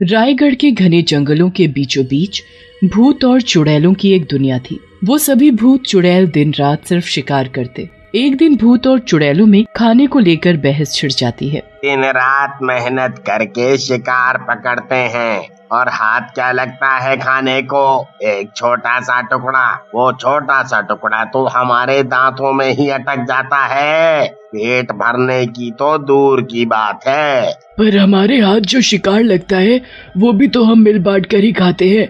रायगढ़ के घने जंगलों के बीचों बीच भूत और चुड़ैलों की एक दुनिया थी। वो सभी भूत चुड़ैल दिन रात सिर्फ शिकार करते। एक दिन भूत और चुड़ैलों में खाने को लेकर बहस छिड़ जाती है। दिन रात मेहनत करके शिकार पकड़ते हैं और हाथ क्या लगता है खाने को, एक छोटा सा टुकड़ा। वो छोटा सा टुकड़ा तो हमारे दांतों में ही अटक जाता है, पेट भरने की तो दूर की बात है। पर हमारे हाथ जो शिकार लगता है वो भी तो हम मिल बांट कर ही खाते हैं,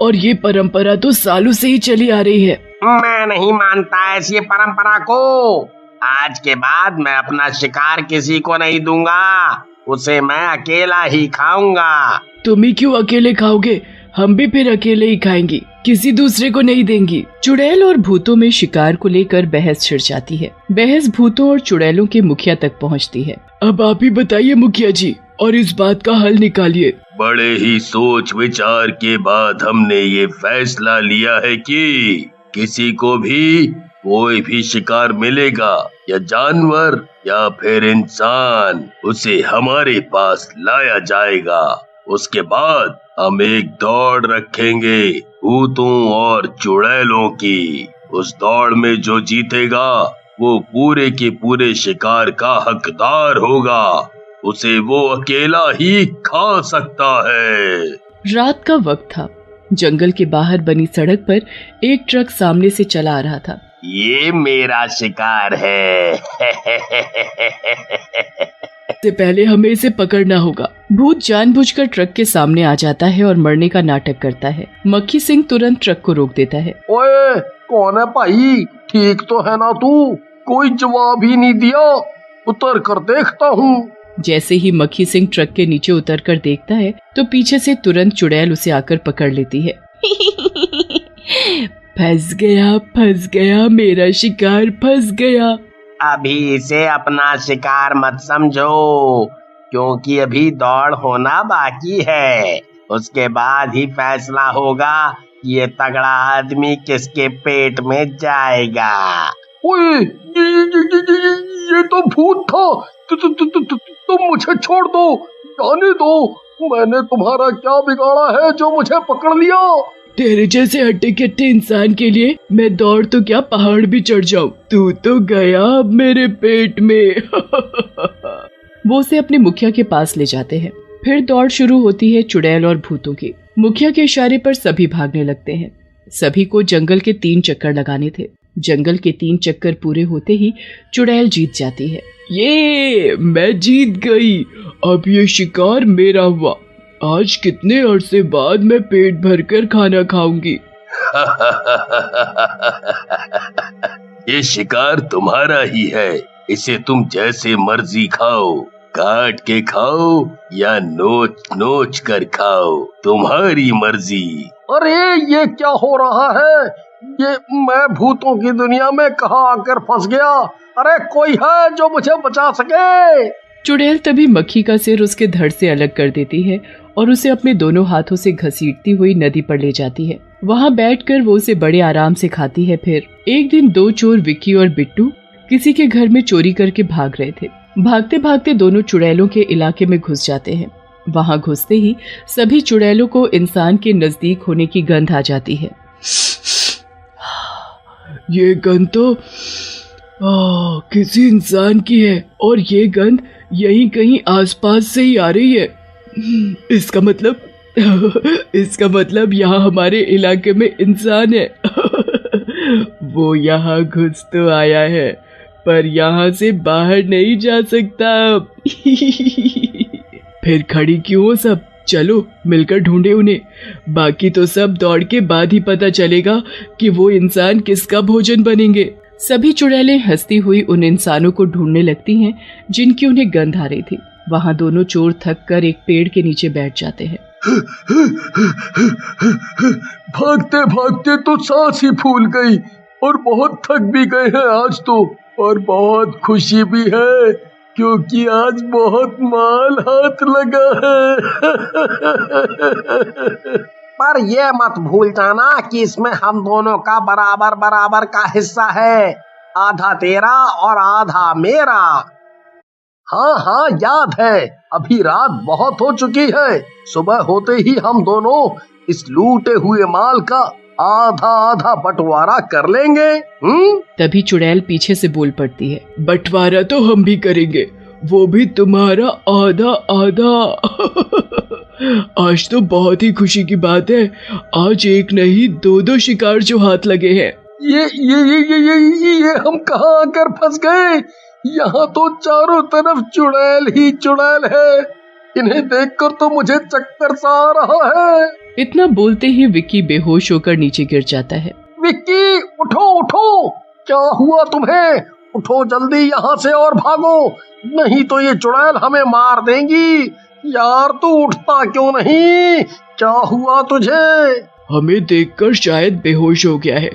और ये परंपरा तो सालों से ही चली आ रही है। मैं नहीं मानता ऐसी परंपरा को। आज के बाद मैं अपना शिकार किसी को नहीं दूंगा, उसे मैं अकेला ही खाऊंगा। तुम ही क्यों अकेले खाओगे? हम भी फिर अकेले ही खाएंगी, किसी दूसरे को नहीं देंगी। चुड़ैल और भूतों में शिकार को लेकर बहस छिड़ जाती है। बहस भूतों और चुड़ैलों के मुखिया तक पहुंचती है। अब आप ही बताइए मुखिया जी, और इस बात का हल निकालिए। बड़े ही सोच विचार के बाद हमने ये फैसला लिया है कि किसी को भी कोई भी शिकार मिलेगा, या जानवर या फिर इंसान, उसे हमारे पास लाया जाएगा। उसके बाद हम एक दौड़ रखेंगे भूतों और चुड़ैलों की। उस दौड़ में जो जीतेगा वो पूरे के पूरे शिकार का हकदार होगा, उसे वो अकेला ही खा सकता है। रात का वक्त था। जंगल के बाहर बनी सड़क पर एक ट्रक सामने से चला आ रहा था। ये मेरा शिकार है। से पहले हमें इसे पकड़ना होगा। भूत जानबूझकर ट्रक के सामने आ जाता है और मरने का नाटक करता है। मक्खी सिंह तुरंत ट्रक को रोक देता है। ओए, कौन है भाई? ठीक तो है ना तू? कोई जवाब ही नहीं दिया। उतर कर देखता हूँ। जैसे ही मक्खी सिंह ट्रक के नीचे उतरकर देखता है तो पीछे से तुरंत चुड़ैल उसे आकर पकड़ लेती है। फंस गया मेरा शिकार, फंस गया। अभी इसे अपना शिकार मत समझो, क्योंकि अभी दौड़ होना बाकी है। उसके बाद ही फैसला होगा कि ये तगड़ा आदमी किसके पेट में जाएगा। ओए, ये तो भूत था। तुम मुझे छोड़ दो, जाने दो। मैंने तुम्हारा क्या बिगाड़ा है जो मुझे पकड़ लिया? तेरे जैसे हट्टे कट्टे इंसान के लिए मैं दौड़ तो क्या पहाड़ भी चढ़ जाऊं। तू तो गया अब मेरे पेट में। वो उसे अपने मुखिया के पास ले जाते हैं। फिर दौड़ शुरू होती है चुड़ैल और भूतों की। मुखिया के इशारे पर सभी भागने लगते हैं। सभी को जंगल के 3 चक्कर लगाने थे। जंगल के 3 चक्कर पूरे होते ही चुड़ैल जीत जाती है। ये मैं जीत गई, अब ये शिकार मेरा हुआ। आज कितने अरसे बाद मैं पेट भरकर खाना खाऊंगी। ये शिकार तुम्हारा ही है, इसे तुम जैसे मर्जी खाओ, काट के खाओ या नोच नोच कर खाओ, तुम्हारी मर्जी। अरे ये क्या हो रहा है? ये मैं भूतों की दुनिया में कहाँ आकर फंस गया? अरे कोई है जो मुझे बचा सके? चुड़ैल तभी मक्खी का सिर उसके धड़ से अलग कर देती है और उसे अपने दोनों हाथों से घसीटती हुई नदी पर ले जाती है। वहाँ बैठकर वो उसे बड़े आराम से खाती है। फिर एक दिन 2 चोर विक्की और बिट्टू किसी के घर में चोरी करके भाग रहे थे। भागते भागते दोनों चुड़ैलों के इलाके में घुस जाते हैं। वहाँ घुसते ही सभी चुड़ैलों को इंसान के नजदीक होने की गंध आ जाती है। ये गंध तो किसी इंसान की है, और ये गंध यहीं कहीं आसपास से ही आ रही है। इसका मतलब यहाँ हमारे इलाके में इंसान है। वो यहाँ घुस तो आया है, पर यहाँ से बाहर नहीं जा सकता। फिर खड़ी क्यों हो सब? चलो मिलकर ढूंढे उन्हें। बाकी तो सब दौड़ के बाद ही पता चलेगा कि वो इंसान किसका भोजन बनेंगे। सभी चुड़ैलें हंसती हुई उन इंसानों को ढूंढने लगती हैं जिनकी उन्हें गंध आ रही थी। वहाँ दोनों चोर थक कर एक पेड़ के नीचे बैठ जाते हैं। भागते भागते तो सांस ही फूल गई और बहुत थक भी गए हैं आज तो, और बहुत खुशी भी है क्योंकि आज बहुत माल हाथ लगा है। पर ये मत भूल जाना कि इसमें हम दोनों का बराबर बराबर का हिस्सा है, आधा तेरा और आधा मेरा। हाँ हाँ याद है, अभी रात बहुत हो चुकी है, सुबह होते ही हम दोनों इस लूटे हुए माल का आधा आधा बंटवारा कर लेंगे। तभी चुड़ैल पीछे से बोल पड़ती है, बंटवारा तो हम भी करेंगे, वो भी तुम्हारा आधा आधा। आज तो बहुत ही खुशी की बात है, आज एक नहीं दो शिकार जो हाथ लगे हैं। ये हम कहाँ आकर फंस गए? यहाँ तो चारों तरफ चुड़ैल ही चुड़ैल है, इन्हें देखकर तो मुझे चक्कर सा आ रहा है। इतना बोलते ही विक्की बेहोश होकर नीचे गिर जाता है। विक्की उठो उठो, क्या हुआ तुम्हें? उठो जल्दी यहाँ से और भागो, नहीं तो ये चुड़ैल हमें मार देंगी। यार तू उठता क्यों नहीं? क्या हुआ तुझे? हमें देखकर शायद बेहोश हो गया है,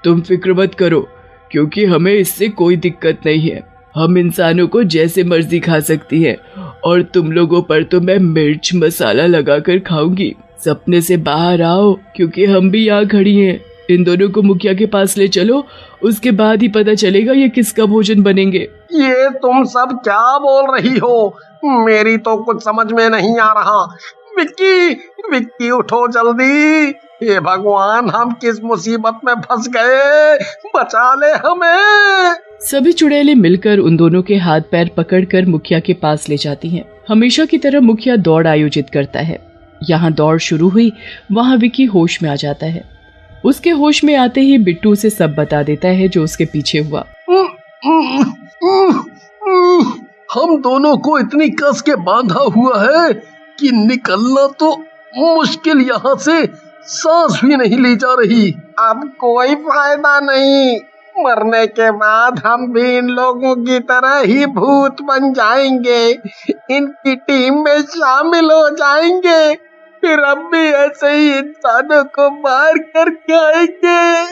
तुम फिक्र मत करो, क्योंकि हमें इससे कोई दिक्कत नहीं है। हम इंसानों को जैसे मर्जी खा सकती है, और तुम लोगों पर तो मैं मिर्च मसाला लगाकर खाऊंगी। सपने से बाहर आओ, क्योंकि हम भी यहाँ खड़ी हैं। इन दोनों को मुखिया के पास ले चलो, उसके बाद ही पता चलेगा ये किसका भोजन बनेंगे। ये तुम सब क्या बोल रही हो? मेरी तो कुछ समझ में नहीं आ रहा। विक्की उठो जल्दी, हे भगवान हम किस मुसीबत में फंस गए, बचा ले हमें। सभी चुड़ैलें मिलकर उन दोनों के हाथ पैर पकड़कर मुखिया के पास ले जाती हैं। हमेशा की तरह मुखिया दौड़ आयोजित करता है। यहाँ दौड़ शुरू हुई, वहाँ विक्की होश में आ जाता है। उसके होश में आते ही बिट्टू उसे सब बता देता है जो उसके पीछे हुआ। हम दोनों को इतनी कस के बांधा हुआ है कि निकलना तो मुश्किल, यहाँ से सांस भी नहीं ली जा रही। अब कोई फायदा नहीं, मरने के बाद हम भी इन लोगों की तरह ही भूत बन जाएंगे, इनकी टीम में शामिल हो जाएंगे, फिर हम भी ऐसे ही इंसानों को मार कर खाएंगे।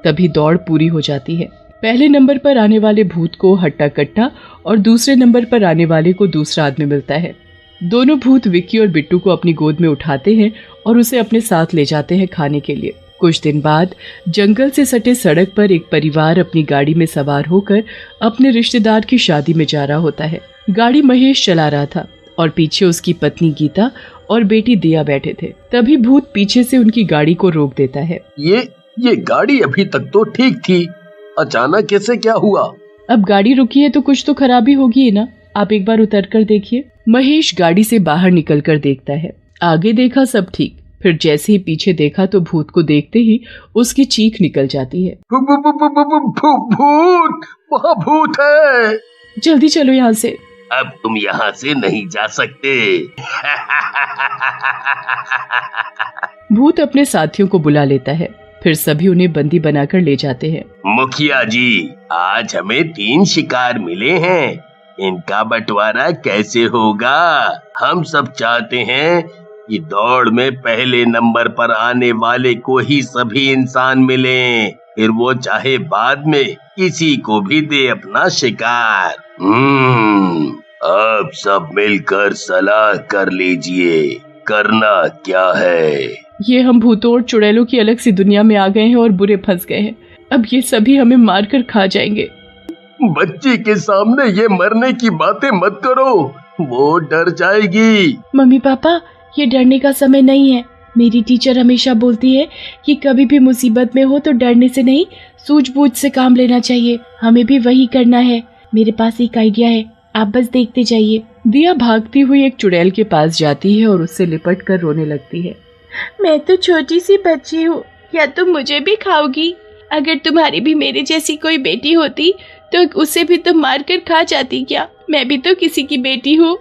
तभी दौड़ पूरी हो जाती है। पहले नंबर पर आने वाले भूत को हट्टा कट्टा और दूसरे नंबर पर आने वाले को दूसरा आदमी मिलता है। दोनों भूत विक्की और बिट्टू को अपनी गोद में उठाते हैं और उसे अपने साथ ले जाते हैं खाने के लिए। कुछ दिन बाद जंगल से सटे सड़क पर एक परिवार अपनी गाड़ी में सवार होकर अपने रिश्तेदार की शादी में जा रहा होता है। गाड़ी महेश चला रहा था और पीछे उसकी पत्नी गीता और बेटी दिया बैठे थे। तभी भूत पीछे से उनकी गाड़ी को रोक देता है। ये गाड़ी अभी तक तो ठीक थी, अचानक कैसे क्या हुआ? अब गाड़ी रुकी है तो कुछ तो खराबी होगी है ना, आप एक बार उतर कर देखिए। महेश गाड़ी से बाहर निकल कर देखता है। आगे देखा सब ठीक, फिर जैसे ही पीछे देखा तो भूत को देखते ही उसकी चीख निकल जाती है। भूत, वहाँ भूत है। जल्दी चलो यहाँ से। अब तुम यहाँ से नहीं जा सकते। भूत अपने साथियों को बुला लेता है, फिर सभी उन्हें बंदी बनाकर ले जाते हैं। मुखिया जी, आज हमें 3 शिकार मिले हैं, इनका बंटवारा कैसे होगा? हम सब चाहते हैं कि दौड़ में पहले नंबर पर आने वाले को ही सभी इंसान मिलें, फिर वो चाहे बाद में किसी को भी दे अपना शिकार। आप सब मिलकर सलाह कर लीजिए, करना क्या है? ये हम भूतों और चुड़ैलों की अलग सी दुनिया में आ गए हैं और बुरे फंस गए हैं। अब ये सभी हमें मारकर खा जाएंगे। बच्ची के सामने ये मरने की बातें मत करो, वो डर जाएगी। मम्मी पापा, ये डरने का समय नहीं है। मेरी टीचर हमेशा बोलती है कि कभी भी मुसीबत में हो तो डरने से नहीं, सूझबूझ से काम लेना चाहिए। हमें भी वही करना है। मेरे पास एक आइडिया है, आप बस देखते जाइए। दिया भागती हुई एक चुड़ैल के पास जाती है और उससे लिपट कर रोने लगती है। मैं तो छोटी सी बच्ची हूँ, या तुम मुझे भी खाओगी? अगर तुम्हारी भी मेरे जैसी कोई बेटी होती तो उसे भी तुम मार कर खा जाती क्या? मैं भी तो किसी की बेटी हूँ।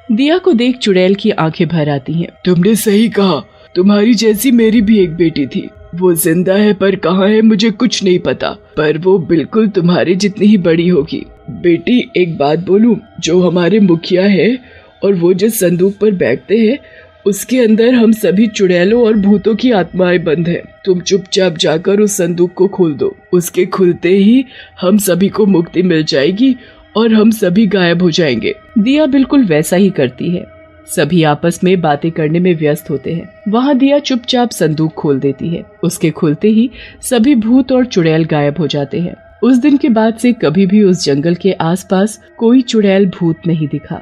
दिया को देख चुड़ैल की आंखें भर आती हैं। तुमने सही कहा, तुम्हारी जैसी मेरी भी एक बेटी थी। वो जिंदा है पर कहाँ है मुझे कुछ नहीं पता, पर वो बिल्कुल तुम्हारे जितनी ही बड़ी होगी। बेटी एक बात बोलूं, जो हमारे मुखिया है और वो जिस संदूक पर बैठते हैं उसके अंदर हम सभी चुड़ैलों और भूतों की आत्माएं बंद है। तुम चुपचाप जाकर उस संदूक को खोल दो, उसके खुलते ही हम सभी को मुक्ति मिल जाएगी और हम सभी गायब हो जाएंगे। दिया बिल्कुल वैसा ही करती है। सभी आपस में बातें करने में व्यस्त होते हैं। वहाँ दिया चुपचाप संदूक खोल देती है। उसके खुलते ही सभी भूत और चुड़ैल गायब हो जाते हैं। उस दिन के बाद से कभी भी उस जंगल के आसपास कोई चुड़ैल भूत नहीं दिखा।